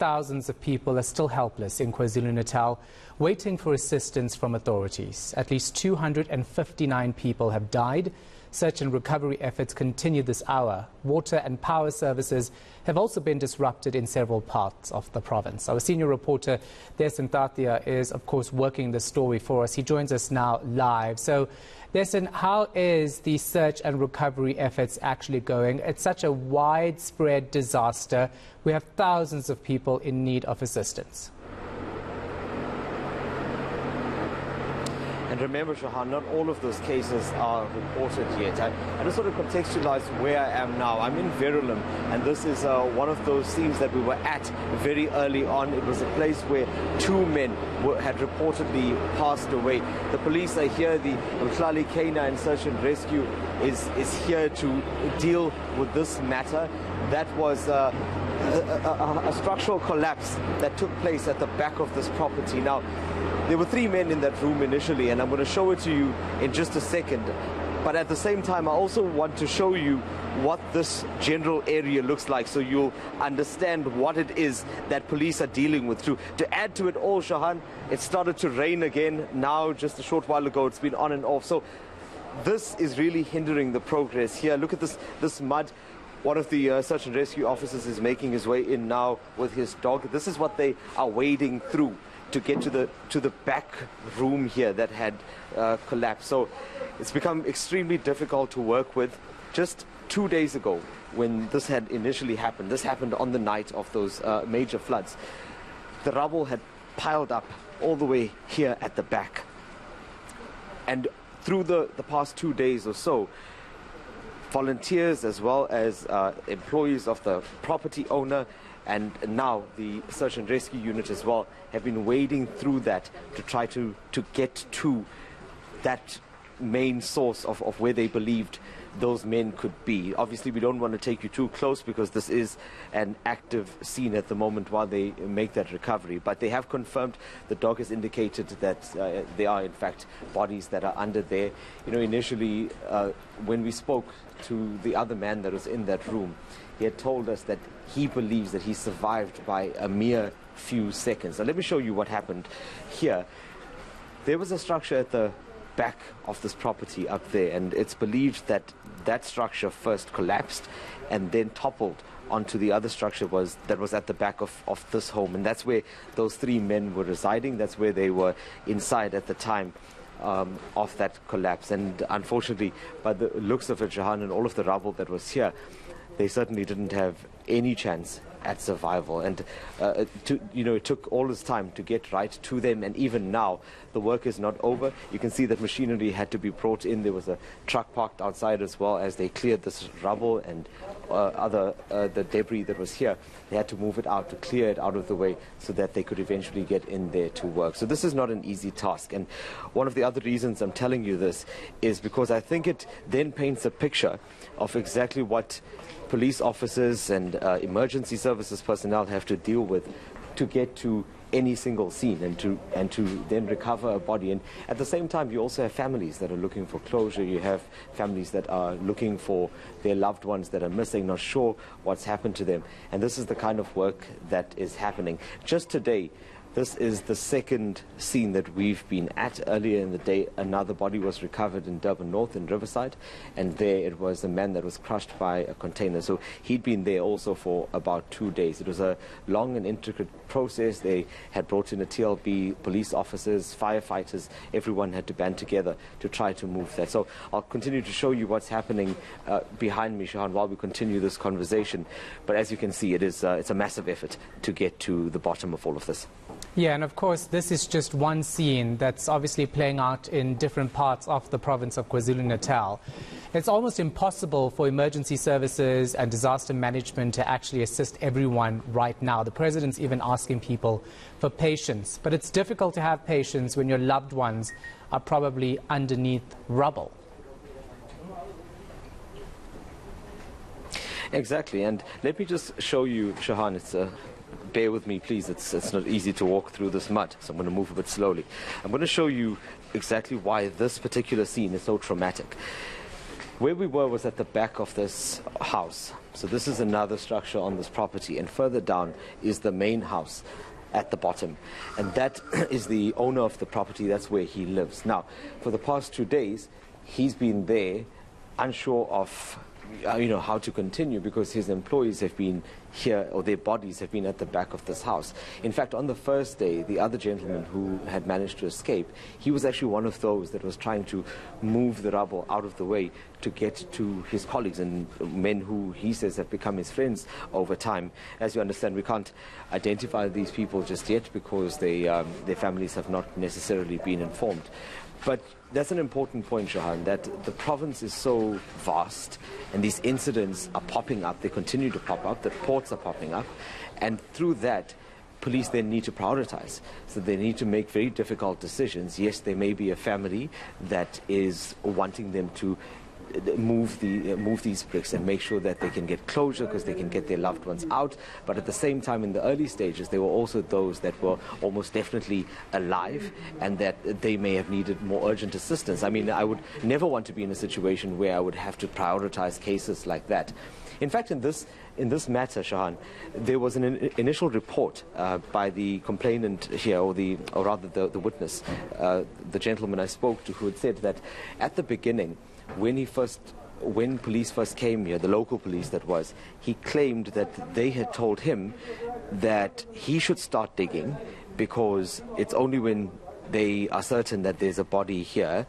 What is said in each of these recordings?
Thousands of people are still helpless in KwaZulu-Natal, waiting for assistance from authorities. At least 259 people have died. Search and recovery efforts continue this hour. Water and power services have also been disrupted in several parts of the province. Our senior reporter, Dasen Thathiah, is, of course, working the story for us. He joins us now live. So, Dasen, how is the search and recovery efforts actually going? It's such a widespread disaster. We have thousands of people in need of assistance. And remember, Shahan, not all of those cases are reported yet. I just sort of contextualize where I am now. I'm in Verulam, and this is one of those scenes that we were at very early on. It was a place where two men had reportedly passed away. The police are here. The Mhlali Canine Search and Rescue is here to deal with this matter. That was a structural collapse that took place at the back of this property. Now, there were three men in that room initially, and I'm going to show it to you in just a second. But at the same time, I also want to show you what this general area looks like, so you'll understand what it is that police are dealing with. To add to it all, Shahan, it started to rain again now just a short while ago. It's been on and off. So this is really hindering the progress here. Look at this mud. One of the search and rescue officers is making his way in now with his dog. This is what they are wading through to get to the back room here that had collapsed. So it's become extremely difficult to work with. Just 2 days ago, when this had initially happened, this happened on the night of those major floods, the rubble had piled up all the way here at the back. And through the past 2 days or so, volunteers as well as employees of the property owner and now the search and rescue unit as well have been wading through that to try to get to that main source of where they believed those men could be. Obviously, we don't want to take you too close because this is an active scene at the moment while they make that recovery. But they have confirmed, the dog has indicated that there are in fact bodies that are under there. You know, initially when we spoke to the other man that was in that room, he had told us that he believes that he survived by a mere few seconds. Now let me show you what happened here. There was a structure at the back of this property up there, and it's believed that that structure first collapsed and then toppled onto the other structure that was at the back of this home, and that's where those three men were residing. That's where they were inside at the time of that collapse. And unfortunately, by the looks of it, Jahan, and all of the rubble that was here, they certainly didn't have any chance at survival. And it took all this time to get right to them, and even now the work is not over. You can see that machinery had to be brought in. There was a truck parked outside as well as they cleared this rubble and the debris that was here. They had to move it out, to clear it out of the way so that they could eventually get in there to work. So this is not an easy task, and one of the other reasons I'm telling you this is because I think it then paints a picture of exactly what police officers and emergency services personnel have to deal with to get to any single scene and to then recover a body. And at the same time, you also have families that are looking for closure. You have families that are looking for their loved ones that are missing, not sure what's happened to them. And this is the kind of work that is happening. Just today, this is the second scene that we've been at. Earlier in the day, another body was recovered in Durban North in Riverside, and there it was a man that was crushed by a container. So he'd been there also for about 2 days. It was a long and intricate process. They had brought in a TLB, police officers, firefighters. Everyone had to band together to try to move that. So I'll continue to show you what's happening behind me, Shahan, while we continue this conversation. But as you can see, it's a massive effort to get to the bottom of all of this. Yeah, and of course, this is just one scene that's obviously playing out in different parts of the province of KwaZulu-Natal. It's almost impossible for emergency services and disaster management to actually assist everyone right now. The president's even asking people for patience. But it's difficult to have patience when your loved ones are probably underneath rubble. Exactly, and let me just show you, Shahan, bear with me, please. It's not easy to walk through this mud, so I'm going to move a bit slowly. I'm going to show you exactly why this particular scene is so traumatic. Where we were was at the back of this house. So this is another structure on this property, and further down is the main house at the bottom. And that is the owner of the property. That's where he lives. Now, for the past 2 days, he's been there unsure of how to continue, because his employees have been here, or their bodies have been at the back of this house. In fact, on the first day, the other gentleman who had managed to escape, he was actually one of those that was trying to move the rubble out of the way to get to his colleagues and men who he says have become his friends over time. As you understand, we can't identify these people just yet because their families have not necessarily been informed. But that's an important point, Shahan, that the province is so vast and these incidents are popping up. They continue to pop up. The reports are popping up. And through that, police then need to prioritize. So they need to make very difficult decisions. Yes, there may be a family that is wanting them to move these bricks and make sure that they can get closure because they can get their loved ones out. But at the same time, in the early stages, there were also those that were almost definitely alive and that they may have needed more urgent assistance. I mean, I would never want to be in a situation where I would have to prioritize cases like that. In fact, in this matter, Shahan, there was an initial report by the complainant here, or rather the witness, the gentleman I spoke to, who had said that at the beginning, when police first came here, the local police that was, he claimed that they had told him that he should start digging because it's only when they are certain that there's a body here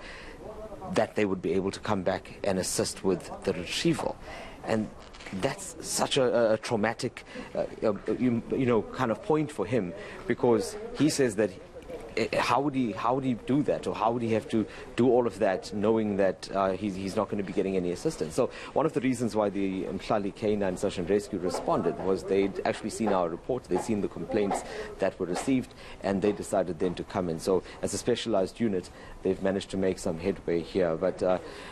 that they would be able to come back and assist with the retrieval. And that's such a traumatic, kind of point for him, because he says that how would he do that, or how would he have to do all of that knowing that he's not going to be getting any assistance? So one of the reasons why the Mhlali K9 Search and Rescue responded was they'd actually seen our report, they'd seen the complaints that were received, and they decided then to come in. So as a specialized unit, they've managed to make some headway here. But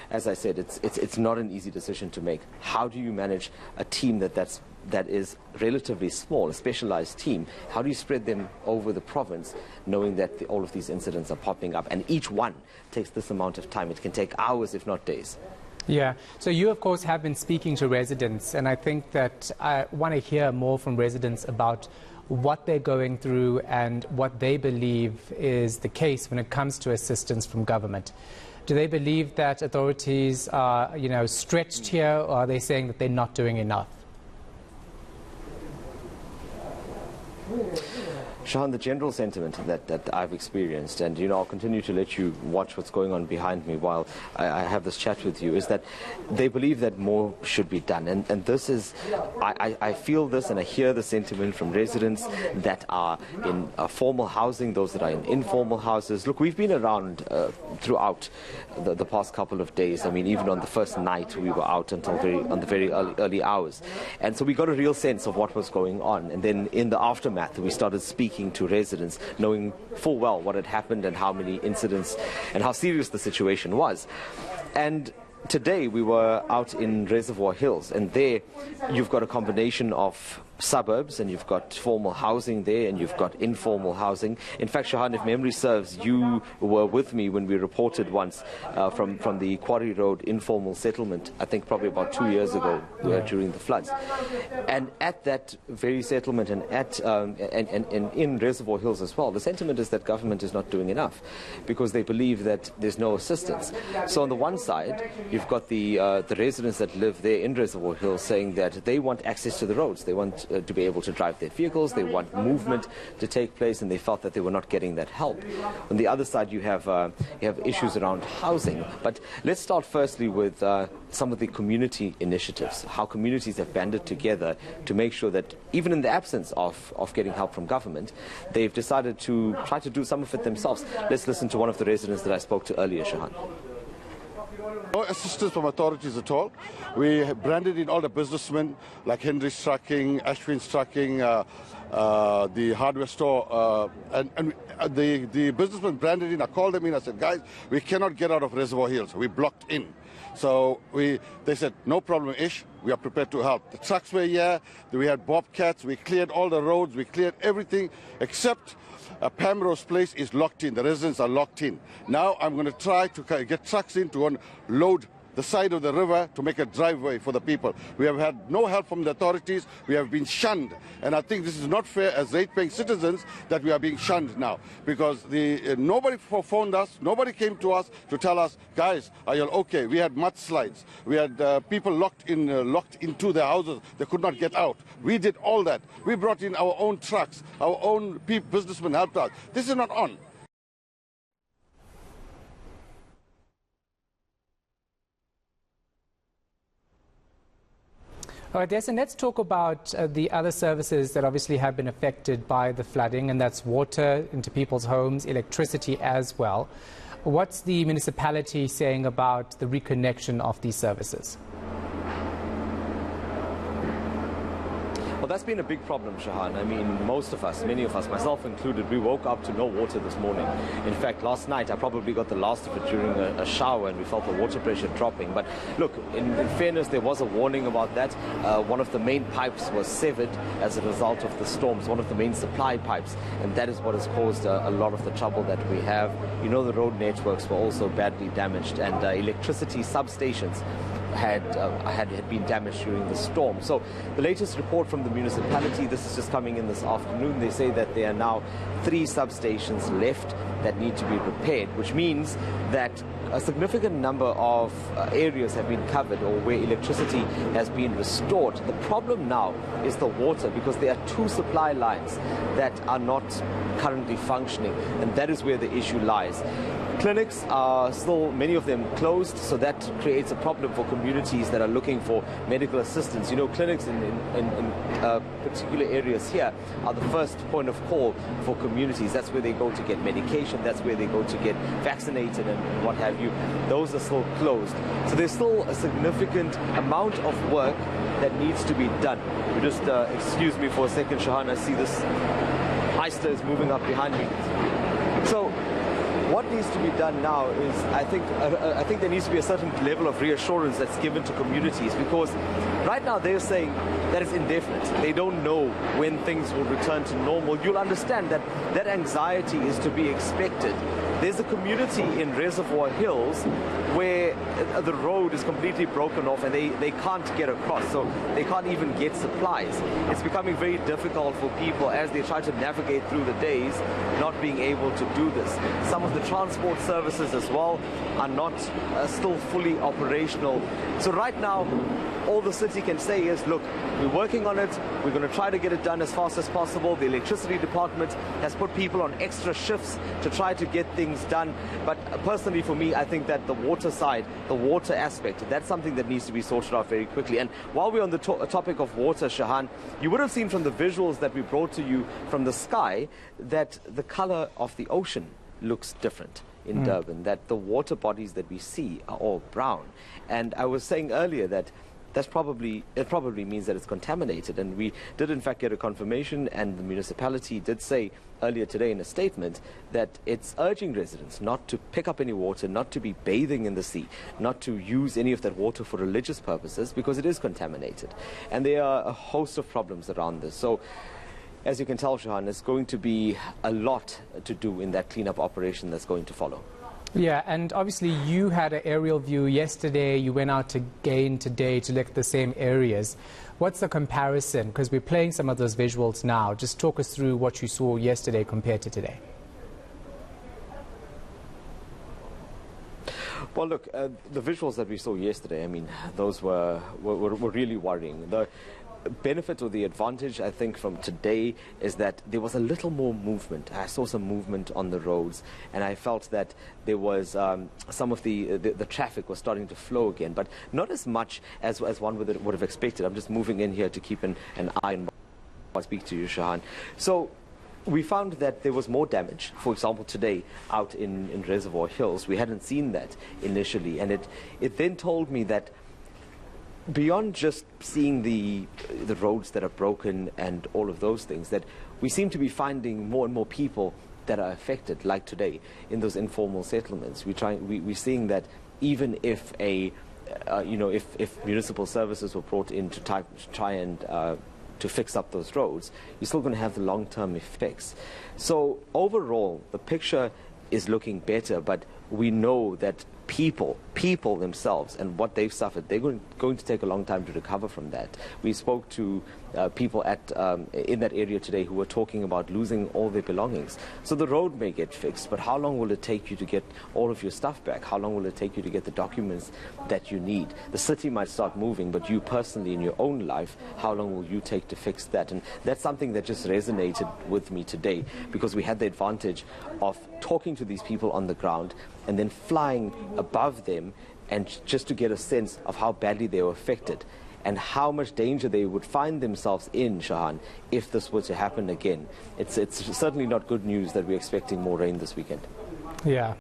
as I said, it's not an easy decision to make. How do you manage a team that is relatively small, a specialized team? How do you spread them over the province, knowing that all of these incidents are popping up, and each one takes this amount of time? It can take hours, if not days. Yeah. So you, of course, have been speaking to residents, and I think that I want to hear more from residents about what they're going through and what they believe is the case when it comes to assistance from government. Do they believe that authorities are, stretched here, or are they saying that they're not doing enough? Shahan, the general sentiment that I've experienced, and I'll continue to let you watch what's going on behind me while I have this chat with you, is that they believe that more should be done. And this is, I feel this and I hear the sentiment from residents that are in formal housing, those that are in informal houses. Look, we've been around throughout the past couple of days. I mean, even on the first night, we were out until the very early hours. And so we got a real sense of what was going on. And then in the aftermath, we started speaking to residents, knowing full well what had happened and how many incidents and how serious the situation was. And today we were out in Reservoir Hills, and there you've got a combination of suburbs, and you've got formal housing there, and you've got informal housing. In fact, Shahan, if memory serves, you were with me when we reported once from the Quarry Road informal settlement, I think probably about 2 years ago during the floods. And at that very settlement and in Reservoir Hills as well, the sentiment is that government is not doing enough because they believe that there's no assistance. So on the one side, you've got the residents that live there in Reservoir Hills saying that they want access to the roads. They want to be able to drive their vehicles, they want movement to take place, and they felt that they were not getting that help. On the other side, you have issues around housing. But let's start firstly with some of the community initiatives, how communities have banded together to make sure that even in the absence of getting help from government, they've decided to try to do some of it themselves. Let's listen to one of the residents that I spoke to earlier, Shahan. No assistance from authorities at all. We have branded in all the businessmen like Henry's Trucking, Ashwin's Trucking, the hardware store, and the businessmen branded in. I called them in. I said, guys, we cannot get out of Reservoir Hills. We're blocked in. So they said, no problem, Ish. We are prepared to help. The trucks were here. We had bobcats. We cleared all the roads. We cleared everything except Pamro's place is locked in. The residents are locked in. Now I'm going to try to get trucks in to unload the side of the river to make a driveway for the people. We have had no help from the authorities. We have been shunned. And I think this is not fair as rate-paying citizens that we are being shunned now, because nobody phoned us, nobody came to us to tell us, guys, are you okay? We had mudslides. We had people locked into their houses. They could not get out. We did all that. We brought in our own trucks. Our own businessmen helped us. This is not on. All right, Dasen, let's talk about the other services that obviously have been affected by the flooding, and that's water into people's homes, electricity as well. What's the municipality saying about the reconnection of these services? Well, that's been a big problem, Shahan. I mean, most of us, many of us, myself included, we woke up to no water this morning. In fact, last night I probably got the last of it during a shower, and we felt the water pressure dropping. But look, in fairness, there was a warning about that. One of the main pipes was severed as a result of the storms, one of the main supply pipes, and that is what has caused a lot of the trouble that we have. You know, the road networks were also badly damaged, and electricity substations had been damaged during the storm. So the latest report from the municipality, this is just coming in this afternoon, they say that there are now 3 substations left that need to be repaired, which means that a significant number of areas have been covered, or where electricity has been restored. The problem now is the water, because there are 2 supply lines that are not currently functioning, and that is where the issue lies. Clinics are still, many of them, closed, so that creates a problem for communities that are looking for medical assistance. You know, clinics in particular areas here are the first point of call for communities. That's where they go to get medication, that's where they go to get vaccinated and what have you. Those are still closed. So there's still a significant amount of work that needs to be done. You just excuse me for a second, Shahan, I see this Heister is moving up behind me. So what needs to be done now is, I think there needs to be a certain level of reassurance that's given to communities, because right now they're saying that it's indefinite. They don't know when things will return to normal. You'll understand that that anxiety is to be expected. There's a community in Reservoir Hills where the road is completely broken off and they can't get across, so they can't even get supplies. It's becoming very difficult for people as they try to navigate through the days, not being able to do this. Some of the transport services as well are not still fully operational. So right now, all the city can say is, look, we're working on it, we're going to try to get it done as fast as possible. The electricity department has put people on extra shifts to try to get things done. But personally for me, I think that the water side, the water aspect, that's something that needs to be sorted out very quickly. And while we're on the topic of water, Shahan, you would have seen from the visuals that we brought to you from the sky that the color of the ocean looks different in Durban, that the water bodies that we see are all brown. And I was saying earlier that it probably means that it's contaminated, and we did in fact get a confirmation, and the municipality did say earlier today in a statement that it's urging residents not to pick up any water, not to be bathing in the sea, not to use any of that water for religious purposes, because it is contaminated. And there are a host of problems around this. So as you can tell, Shahan, there's going to be a lot to do in that cleanup operation that's going to follow. Yeah, and obviously you had an aerial view yesterday. You went out again today to look at the same areas. What's the comparison? Because we're playing some of those visuals now. Just talk us through what you saw yesterday compared to today. Well, look, the visuals that we saw yesterday, I mean, those were really worrying. The benefit or the advantage, I think, from today is that there was a little more movement. I saw some movement on the roads, and I felt that there was some of the traffic was starting to flow again, but not as much as one would have expected. I'm just moving in here to keep an eye on while I speak to you, Shahan. So we found that there was more damage, for example, today out in Reservoir Hills. We hadn't seen that initially, and it then told me that beyond just seeing the roads that are broken and all of those things, that we seem to be finding more and more people that are affected, like today, in those informal settlements. We're seeing that even if if municipal services were brought in to try and to fix up those roads, you're still going to have the long-term effects. So overall, the picture is looking better, but we know that people themselves and what they've suffered, they're going to take a long time to recover from that. We spoke to people in that area today who were talking about losing all their belongings. So the road may get fixed, but how long will it take you to get all of your stuff back? How long will it take you to get the documents that you need? The city might start moving, but you personally in your own life, how long will you take to fix that? And that's something that just resonated with me today, because we had the advantage of talking to these people on the ground and then flying above them, and just to get a sense of how badly they were affected and how much danger they would find themselves in, Shahan, if this were to happen again. It's certainly not good news that we're expecting more rain this weekend. Yeah.